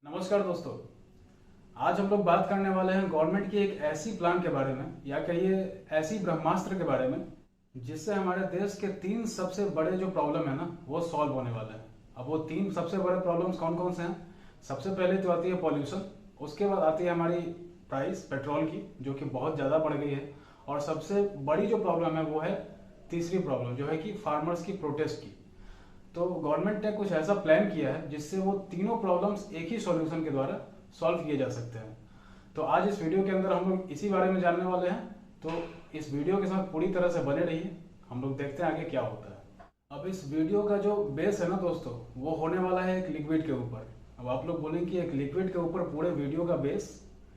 नमस्कार दोस्तों। आज हम लोग बात करने वाले हैं गवर्नमेंट की एक ऐसी प्लान के बारे में या कहिए ऐसी ब्रह्मास्त्र के बारे में जिससे हमारे देश के तीन सबसे बड़े जो प्रॉब्लम है ना वो सॉल्व होने वाले हैं। अब वो तीन सबसे बड़े प्रॉब्लम्स कौन कौन से हैं? सबसे पहले तो आती है पॉल्यूशन, उसके बाद आती है हमारी प्राइस पेट्रोल की जो कि बहुत ज़्यादा बढ़ गई है, और सबसे बड़ी जो प्रॉब्लम है वो है तीसरी प्रॉब्लम जो है कि फार्मर्स की प्रोटेस्ट की। तो गवर्नमेंट ने कुछ ऐसा प्लान किया है जिससे वो तीनों प्रॉब्लम्स एक ही सॉल्यूशन के द्वारा सॉल्व किए जा सकते हैं। तो आज इस वीडियो के अंदर हम लोग इसी बारे में जानने वाले हैं। तो इस वीडियो के साथ पूरी तरह से बने रहिए, हम लोग देखते हैं आगे क्या होता है। अब इस वीडियो का जो बेस है ना दोस्तों, वो होने वाला है एक लिक्विड के ऊपर। अब आप लोग बोलेंगे कि एक लिक्विड के ऊपर पूरे वीडियो का बेस?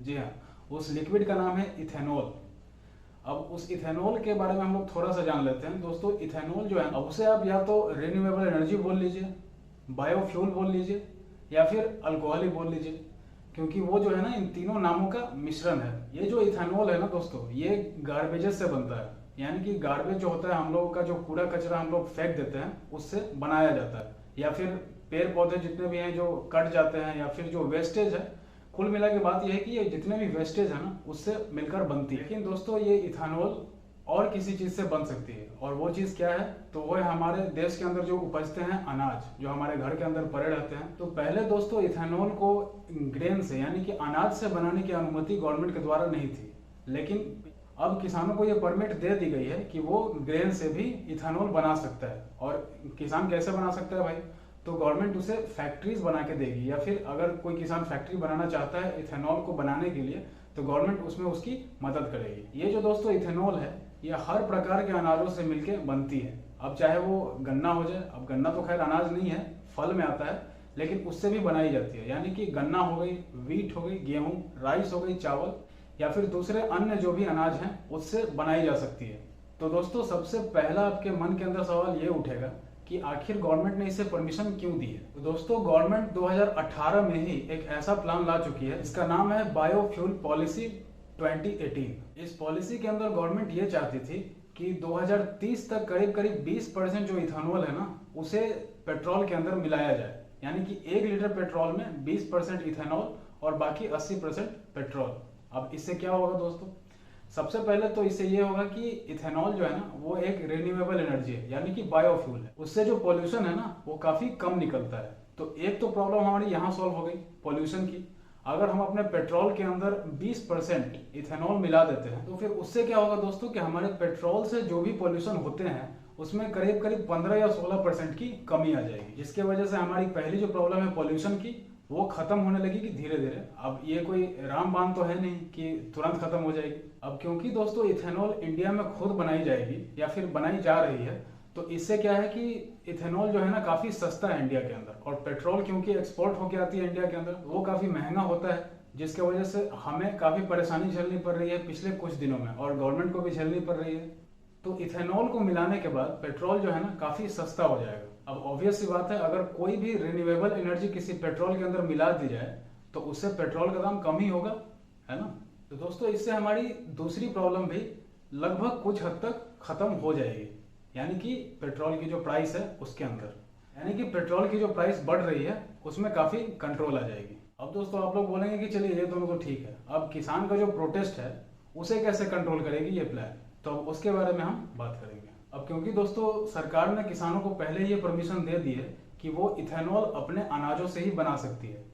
जी हाँ, उस लिक्विड का नाम है इथेनॉल। अब उस इथेनॉल के बारे में हम लोग थोड़ा सा जान लेते हैं दोस्तों। इथेनॉल जो है, अब उसे आप या तो रिन्यूएबल एनर्जी बोल लीजिए, बायोफ्यूल बोल लीजिए, या फिर अल्कोहल ही बोल लीजिए, क्योंकि वो जो है ना इन तीनों नामों का मिश्रण है। ये जो इथेनॉल है ना दोस्तों, ये गार्बेजेस से बनता है, यानी कि गार्बेज जो होता है हम लोगों का जो कूड़ा कचरा हम लोग फेंक देते हैं उससे बनाया जाता है, या फिर पेड़ पौधे जितने भी हैं जो कट जाते हैं, या फिर जो वेस्टेज है। कुल मिला के बात यह है कि ये जितने भी वेस्टेज है ना उससे मिलकर बनती है। लेकिन दोस्तों ये इथेनॉल और किसी चीज से बन सकती है, और वो चीज क्या है? तो वो है हमारे देश के अंदर जो उपजते हैं अनाज, जो हमारे घर के अंदर पड़े रहते हैं। तो पहले दोस्तों इथेनॉल को ग्रेन से यानी कि अनाज से बनाने की अनुमति गवर्नमेंट के द्वारा नहीं थी, लेकिन अब किसानों को ये परमिट दे दी गई है कि वो ग्रेन से भी इथेनॉल बना सकता है। और किसान कैसे बना सकता है भाई? तो गवर्नमेंट उसे फैक्ट्रीज बना के देगी, या फिर अगर कोई किसान फैक्ट्री बनाना चाहता है इथेनॉल को बनाने के लिए तो गवर्नमेंट उसमें उसकी मदद करेगी। ये जो दोस्तों इथेनॉल है ये हर प्रकार के अनाजों से मिलके बनती है। अब चाहे वो गन्ना हो जाए, अब गन्ना तो खैर अनाज नहीं है, फल में आता है, लेकिन उससे भी बनाई जाती है। यानी कि गन्ना हो गई, वीट हो गई, गेहूं, राइस हो गई, चावल, या फिर दूसरे अन्य जो भी अनाज हैं उससे बनाई जा सकती है। तो दोस्तों सबसे पहला आपके मन के अंदर सवाल ये उठेगा कि आखिर गवर्नमेंट ने इसे परमिशन क्यों दी है? तो दोस्तों गवर्नमेंट 2018 में ही एक ऐसा प्लान ला चुकी है, इसका नाम है बायोफ्यूल पॉलिसी 2018। इस पॉलिसी के अंदर गवर्नमेंट ये चाहती थी कि 2030 तक करीब करीब 20% जो इथेनॉल है ना उसे पेट्रोल के अंदर मिलाया जाए, यानी कि 1 लीटर पेट्रोल में 20% इथेनॉल और बाकी 80% पेट्रोल। अब इससे क्या होगा दोस्तों? सबसे पहले तो इससे ये होगा कि इथेनॉल जो है ना वो एक रिन्यूएबल एनर्जी है, यानी कि बायोफ्यूल है। उससे जो पोल्यूशन है ना वो काफी कम निकलता है। तो एक तो प्रॉब्लम हमारी यहाँ सॉल्व हो गई पोल्यूशन की। अगर हम अपने पेट्रोल के अंदर 20% इथेनॉल मिला देते हैं तो फिर उससे क्या होगा दोस्तों कि हमारे पेट्रोल से जो भी पोल्यूशन होते हैं उसमें करीब करीब 15 या 16% की कमी आ जाएगी, जिसके वजह से हमारी पहली जो प्रॉब्लम है पोल्यूशन की वो खत्म होने लगेगी धीरे धीरे। अब ये कोई रामबाण तो है नहीं कि तुरंत खत्म हो जाएगी। अब क्योंकि दोस्तों इथेनॉल इंडिया में खुद बनाई जाएगी या फिर बनाई जा रही है, तो इससे क्या है कि इथेनॉल जो है ना काफी सस्ता है इंडिया के अंदर, और पेट्रोल क्योंकि एक्सपोर्ट होकर आती है इंडिया के अंदर वो काफी महंगा होता है, जिसके वजह से हमें काफी परेशानी झेलनी पड़ रही है पिछले कुछ दिनों में, और गवर्नमेंट को भी झेलनी पड़ रही है। तो इथेनॉल को मिलाने के बाद पेट्रोल जो है ना काफी सस्ता हो जाएगा। अब ऑब्वियस सी बात है, अगर कोई भी रिन्यूएबल एनर्जी किसी पेट्रोल के अंदर मिला दी जाए तो उससे पेट्रोल का दाम कम ही होगा, है ना? तो दोस्तों इससे हमारी दूसरी प्रॉब्लम भी लगभग कुछ हद तक खत्म हो जाएगी, यानी कि पेट्रोल की जो प्राइस है उसके अंदर, यानी कि पेट्रोल की जो प्राइस बढ़ रही है उसमें काफी कंट्रोल आ जाएगी। अब दोस्तों आप लोग बोलेंगे कि चलिए ये दोनों तो ठीक है, अब किसान का जो प्रोटेस्ट है उसे कैसे कंट्रोल करेगी ये प्लान? तो अब उसके बारे में हम बात करेंगे। अब क्योंकि दोस्तों सरकार ने किसानों को पहले ही ये परमिशन दे दी है कि वो इथेनॉल अपने अनाजों से ही बना सकती है,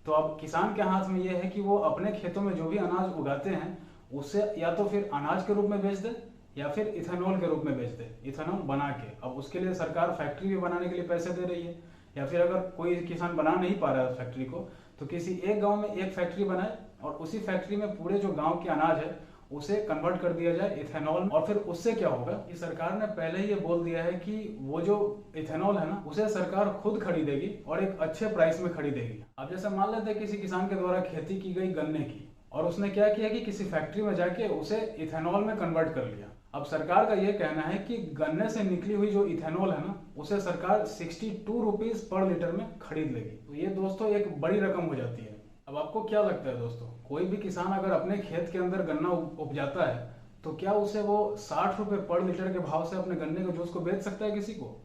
तो अब किसान के हाथ में ये है कि वो अपने खेतों में जो भी अनाज उगाते हैं उसे या तो फिर अनाज के रूप में बेच दे या फिर इथेनॉल के रूप में बेच दे, इथेनॉल बना के। अब उसके लिए सरकार फैक्ट्री भी बनाने के लिए पैसे दे रही है, या फिर अगर कोई किसान बना नहीं पा रहा है फैक्ट्री को तो किसी एक गांव में एक फैक्ट्री बनाए और उसी फैक्ट्री में पूरे जो गांव के अनाज है उसे कन्वर्ट कर दिया जाए इथेनॉल। और फिर उससे क्या होगा कि सरकार ने पहले ही ये बोल दिया है कि वो जो इथेनॉल है ना उसे सरकार खुद खरीदेगी और एक अच्छे प्राइस में खरीदेगी। अब जैसे मान लेते हैं किसी किसान के द्वारा खेती की गई गन्ने की, और उसने क्या किया कि किसी फैक्ट्री में जाके उसे इथेनॉल में कन्वर्ट कर लिया। अब सरकार का ये कहना है कि गन्ने से निकली हुई जो इथेनॉल है ना उसे सरकार 62 रुपीज पर लीटर में खरीद लेगी। तो ये दोस्तों एक बड़ी रकम हो जाती है। अब आपको क्या लगता है दोस्तों, कोई भी किसान अगर अपने खेत के अंदर गन्ना उपजाता है तो क्या उसे वो 60 रुपए पर लीटर के भाव से अपने गन्ने के जूस को बेच सकता है? किसी को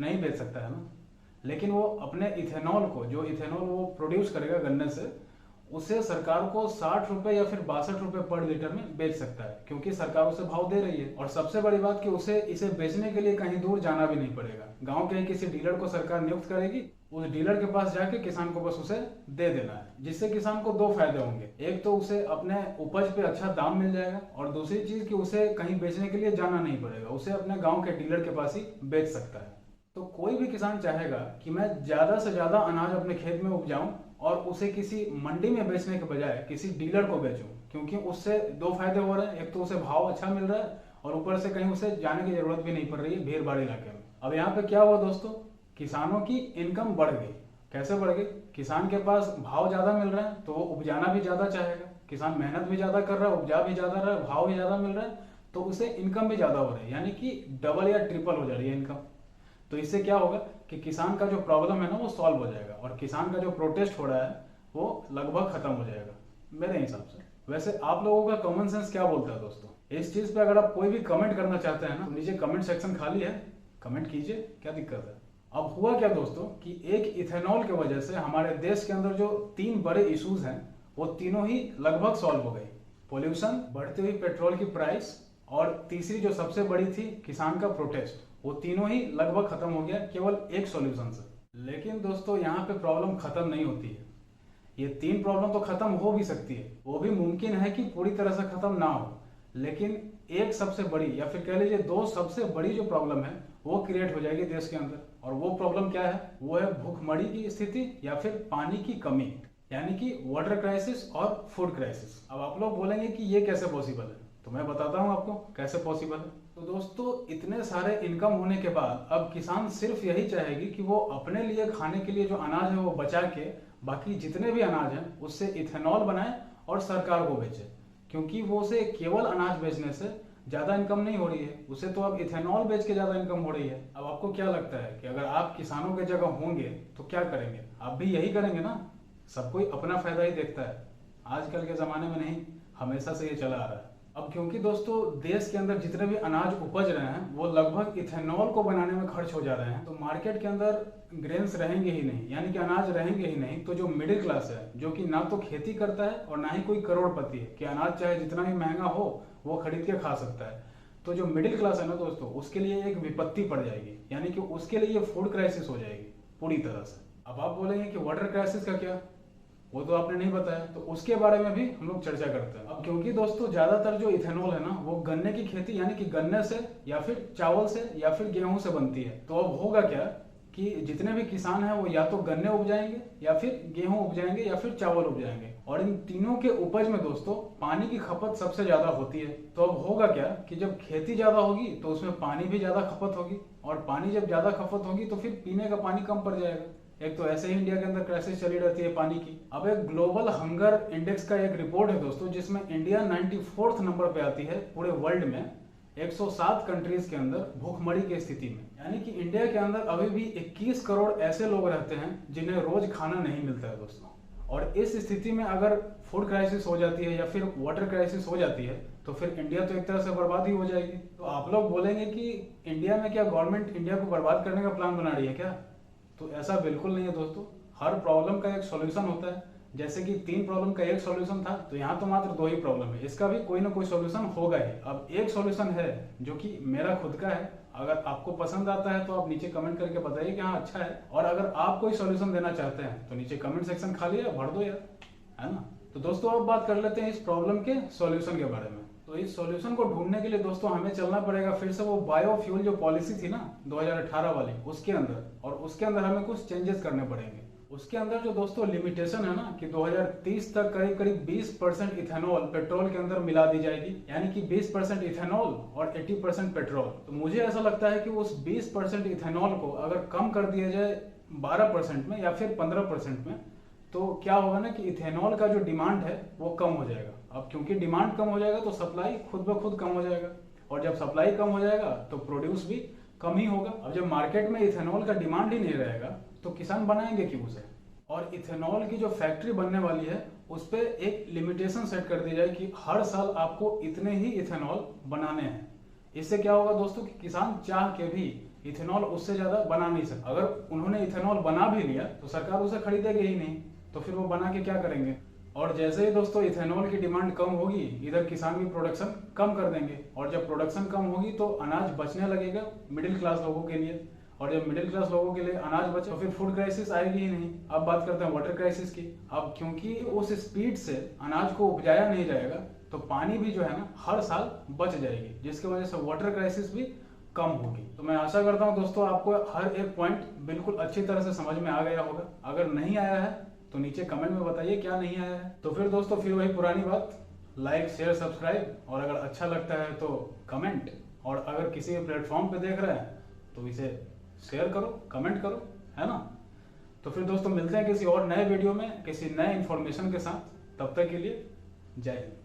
नहीं बेच सकता है ना। लेकिन वो अपने इथेनॉल को, जो इथेनॉल वो प्रोड्यूस करेगा गन्ने से, उसे सरकार को 60 रुपए या फिर 62 रुपए पर लीटर में बेच सकता है, क्योंकि सरकार उसे भाव दे रही है। और सबसे बड़ी बात कि उसे इसे बेचने के लिए कहीं दूर जाना भी नहीं पड़ेगा। गांव के ही किसी डीलर को सरकार नियुक्त करेगी, उस डीलर के पास जाके किसान को बस उसे दे देना है, जिससे किसान को दो फायदे होंगे। एक तो उसे अपने उपज पे अच्छा दाम मिल जाएगा, और दूसरी चीज कि उसे कहीं बेचने के लिए जाना नहीं पड़ेगा, उसे अपने गाँव के डीलर के पास ही बेच सकता है। तो कोई भी किसान चाहेगा कि मैं ज्यादा से ज्यादा अनाज अपने खेत में उपजाऊं और उसे किसी मंडी में बेचने के बजाय किसी डीलर को बेचूं, क्योंकि उससे दो फायदे हो रहे हैं। एक तो उसे भाव अच्छा मिल रहा है, और ऊपर से कहीं उसे जाने की जरूरत भी नहीं पड़ रही है भीड़ भाड़ इलाके में। अब यहाँ पे क्या हुआ दोस्तों, किसानों की इनकम बढ़ गई। कैसे बढ़ गई? किसान के पास भाव ज्यादा मिल रहा है तो वो उपजाना भी ज्यादा चाहेगा। किसान मेहनत भी ज्यादा कर रहा है, उपजा भी ज्यादा रहा है, भाव भी ज्यादा मिल रहा है, तो उसे इनकम भी ज्यादा हो रही है, यानी कि डबल या ट्रिपल हो जा रही है इनकम। तो इससे क्या होगा कि किसान का जो प्रॉब्लम है ना वो सॉल्व हो जाएगा, और किसान का जो प्रोटेस्ट हो रहा है वो लगभग खत्म हो जाएगा मेरे हिसाब से। वैसे आप लोगों का कॉमन सेंस क्या बोलता है दोस्तों इस चीज पे? अगर आप कोई भी कमेंट करना चाहते हैं ना, तो नीचे कमेंट सेक्शन खाली है, कमेंट कीजिए, क्या दिक्कत है। अब हुआ क्या दोस्तों कि एक इथेनॉल की वजह से हमारे देश के अंदर जो तीन बड़े इश्यूज हैं वो तीनों ही लगभग सॉल्व हो गई। पोल्यूशन, बढ़ती हुई पेट्रोल की प्राइस, और तीसरी जो सबसे बड़ी थी किसान का प्रोटेस्ट, वो तीनों ही लगभग खत्म हो गया केवल एक सॉल्यूशन से। लेकिन दोस्तों यहाँ पे प्रॉब्लम खत्म नहीं होती है। ये तीन प्रॉब्लम तो खत्म हो भी सकती है, वो भी मुमकिन है कि पूरी तरह से खत्म ना हो, लेकिन एक सबसे बड़ी, या फिर कह लीजिए दो सबसे बड़ी जो प्रॉब्लम है वो क्रिएट हो जाएगी देश के अंदर। और वो प्रॉब्लम क्या है? वो है भूखमरी की स्थिति या फिर पानी की कमी, यानी कि वाटर क्राइसिस और फूड क्राइसिस। अब आप लोग बोलेंगे कि ये कैसे पॉसिबल है, तो मैं बताता हूँ आपको कैसे पॉसिबल है। तो दोस्तों इतने सारे इनकम होने के बाद अब किसान सिर्फ यही चाहेगी कि वो अपने लिए खाने के लिए जो अनाज है वो बचा के बाकी जितने भी अनाज हैं उससे इथेनॉल बनाए और सरकार को बेचे, क्योंकि वो उसे केवल अनाज बेचने से ज्यादा इनकम नहीं हो रही है, उसे तो अब इथेनॉल बेच के ज्यादा इनकम हो रही है। अब आपको क्या लगता है कि अगर आप किसानों के जगह होंगे तो क्या करेंगे? आप भी यही करेंगे ना? सब कोई अपना फायदा ही देखता है, आजकल के जमाने में नहीं, हमेशा से ये चला आ रहा है। अब क्योंकि दोस्तों देश के अंदर जितने भी अनाज उपज रहे हैं वो लगभग इथेनॉल को बनाने में खर्च हो जा रहे हैं, तो मार्केट के अंदर ग्रेन्स रहेंगे ही नहीं, यानी कि अनाज रहेंगे ही नहीं। तो जो मिडिल क्लास है, जो कि ना तो खेती करता है और ना ही कोई करोड़पति है कि अनाज चाहे जितना भी महंगा हो वो खरीद के खा सकता है, तो जो मिडिल क्लास है ना दोस्तों उसके लिए एक विपत्ति पड़ जाएगी, यानी कि उसके लिए फूड क्राइसिस हो जाएगी पूरी तरह से। अब आप बोलेंगे कि वाटर क्राइसिस का क्या, वो तो आपने नहीं बताया, तो उसके बारे में भी हम लोग चर्चा करते हैं। अब क्योंकि दोस्तों ज्यादातर जो इथेनॉल है ना वो गन्ने की खेती, यानी कि गन्ने से या फिर चावल से या फिर गेहूं से बनती है। तो अब होगा क्या कि जितने भी किसान हैं वो या तो गन्ने उपजाएंगे या फिर गेहूं उपजाएंगे या फिर चावल उपजाएंगे, और इन तीनों के उपज में दोस्तों पानी की खपत सबसे ज्यादा होती है। तो अब होगा क्या कि जब खेती ज्यादा होगी तो उसमें पानी भी ज्यादा खपत होगी, और पानी जब ज्यादा खपत होगी तो फिर पीने का पानी कम पड़ जाएगा। एक तो ऐसे ही इंडिया के अंदर क्राइसिस चली रहती है पानी की। अब एक ग्लोबल हंगर इंडेक्स का एक रिपोर्ट है दोस्तों जिसमें इंडिया 94th नंबर पे आती है पूरे वर्ल्ड में 107 कंट्रीज के अंदर भूखमरी की स्थिति में, यानी कि इंडिया के अंदर अभी भी 21 करोड़ ऐसे लोग रहते हैं जिन्हें रोज खाना नहीं मिलता है दोस्तों। और इस स्थिति में अगर फूड क्राइसिस हो जाती है या फिर वाटर क्राइसिस हो जाती है तो फिर इंडिया तो एक तरह से बर्बाद ही हो जाएगी। तो आप लोग बोलेंगे कि इंडिया में क्या गवर्नमेंट इंडिया को बर्बाद करने का प्लान बना रही है क्या? तो ऐसा बिल्कुल नहीं है दोस्तों। हर प्रॉब्लम का एक सॉल्यूशन होता है, जैसे कि तीन प्रॉब्लम का एक सॉल्यूशन था, तो यहाँ तो मात्र दो ही प्रॉब्लम है, इसका भी कोई ना कोई सॉल्यूशन होगा ही। अब एक सॉल्यूशन है जो कि मेरा खुद का है, अगर आपको पसंद आता है तो आप नीचे कमेंट करके बताइए कि हाँ अच्छा है, और अगर आप कोई सॉल्यूशन देना चाहते हैं तो नीचे कमेंट सेक्शन खाली है, भर दो यार, है ना। तो दोस्तों अब बात कर लेते हैं इस प्रॉब्लम के सॉल्यूशन के बारे में। तो इस सॉल्यूशन को ढूंढने के लिए दोस्तों हमें चलना पड़ेगा फिर से वो बायोफ्यूल जो पॉलिसी थी ना 2018 वाली, उसके अंदर, और उसके अंदर हमें कुछ चेंजेस करने पड़ेंगे। उसके अंदर जो दोस्तों लिमिटेशन है ना कि 2030 तक करीब करीब 20% इथेनॉल पेट्रोल के अंदर मिला दी जाएगी, यानी कि 20% इथेनॉल और 80% पेट्रोल। तो मुझे ऐसा लगता है कि उस 20% इथेनॉल को अगर कम कर दिया जाए 12% में या फिर 15% में, तो क्या होगा ना कि इथेनॉल का जो डिमांड है वो कम हो जाएगा। अब क्योंकि डिमांड कम हो जाएगा तो सप्लाई खुद ब खुद कम हो जाएगा, और जब सप्लाई कम हो जाएगा तो प्रोड्यूस भी कम ही होगा। अब जब मार्केट में इथेनॉल का डिमांड ही नहीं रहेगा तो किसान बनाएंगे क्यों उसे? और इथेनॉल की जो फैक्ट्री बनने वाली है उस पर एक लिमिटेशन सेट कर दी जाए कि हर साल आपको इतने ही इथेनॉल बनाने हैं। इससे क्या होगा दोस्तों कि किसान चाह के भी इथेनॉल उससे ज्यादा बना नहीं सकता। अगर उन्होंने इथेनॉल बना भी लिया तो सरकार उसे खरीदेगी ही नहीं, तो फिर वो बना के क्या करेंगे। और जैसे ही दोस्तों इथेनॉल की डिमांड कम होगी, इधर किसान भी प्रोडक्शन कम कर देंगे, और जब प्रोडक्शन कम होगी तो अनाज बचने लगेगा मिडिल क्लास लोगों के लिए, और जब मिडिल क्लास लोगों के लिए अनाज बचे तो फिर फूड क्राइसिस आएगी ही नहीं। अब बात करते हैं वाटर क्राइसिस की। अब क्योंकि उस स्पीड से अनाज को उपजाया नहीं जाएगा तो पानी भी जो है ना हर साल बच जाएगी, जिसकी वजह से वाटर क्राइसिस भी कम होगी। तो मैं आशा करता हूं दोस्तों आपको हर एक पॉइंट बिल्कुल अच्छी तरह से समझ में आ गया होगा। अगर नहीं आया है तो नीचे कमेंट में बताइए क्या नहीं आया है। तो फिर दोस्तों फिर वही पुरानी बात, लाइक शेयर सब्सक्राइब, और अगर अच्छा लगता है तो कमेंट, और अगर किसी प्लेटफॉर्म पे देख रहे हैं तो इसे शेयर करो, कमेंट करो, है ना। तो फिर दोस्तों मिलते हैं किसी और नए वीडियो में किसी नए इन्फॉर्मेशन के साथ। तब तक के लिए जय हिंद।